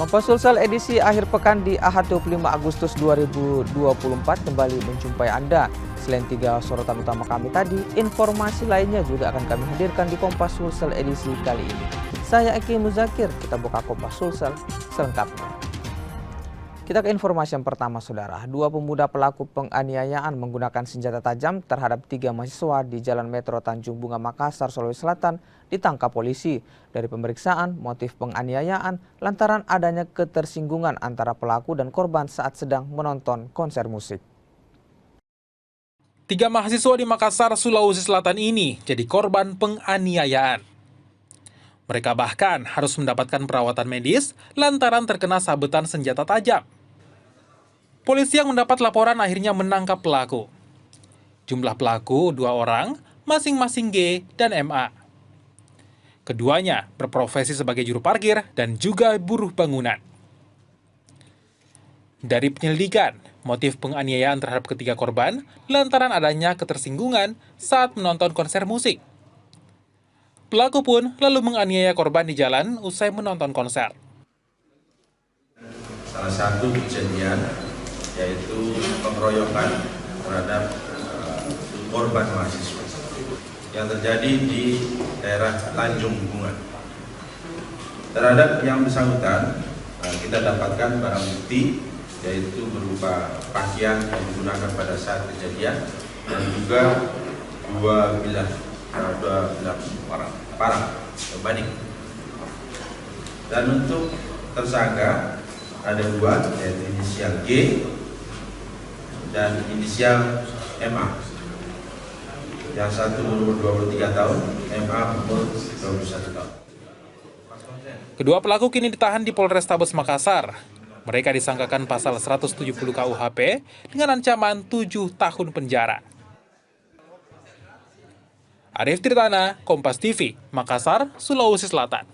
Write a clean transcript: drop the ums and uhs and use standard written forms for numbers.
Kompas Sulsel edisi akhir pekan di Ahad 25 Agustus 2024 kembali menjumpai Anda. Selain 3 sorotan utama kami tadi, informasi lainnya juga akan kami hadirkan di Kompas Sulsel edisi kali ini. Saya Eki Muzakir, kita buka Kompas Sulsel selengkapnya. Kita ke informasi yang pertama, saudara. 2 pemuda pelaku penganiayaan menggunakan senjata tajam terhadap 3 mahasiswa di Jalan Metro Tanjung Bunga Makassar, Sulawesi Selatan ditangkap polisi. Dari pemeriksaan, motif penganiayaan lantaran adanya ketersinggungan antara pelaku dan korban saat sedang menonton konser musik. 3 mahasiswa di Makassar, Sulawesi Selatan ini jadi korban penganiayaan. Mereka bahkan harus mendapatkan perawatan medis lantaran terkena sabetan senjata tajam. Polisi yang mendapat laporan akhirnya menangkap pelaku. Jumlah pelaku 2 orang, masing-masing G dan MA. Keduanya berprofesi sebagai juru parkir dan juga buruh bangunan. Dari penyelidikan, motif penganiayaan terhadap ketiga korban lantaran adanya ketersinggungan saat menonton konser musik. Pelaku pun lalu menganiaya korban di jalan usai menonton konser. Salah satu kejadian yaitu pengeroyokan terhadap korban mahasiswa yang terjadi di daerah Tanjung Bunga. Terhadap yang bersangkutan, kita dapatkan barang bukti yaitu berupa pakaian yang digunakan pada saat kejadian dan juga dua bilah parang badik. Dan untuk tersangka ada 2, yaitu inisial G dan inisial MA. Yang satu umur 23 tahun, MA umur 21 tahun. Kedua pelaku kini ditahan di Polrestabes Makassar. Mereka disangkakan pasal 170 KUHP dengan ancaman 7 tahun penjara. Arif Tirtana, Kompas TV, Makassar, Sulawesi Selatan.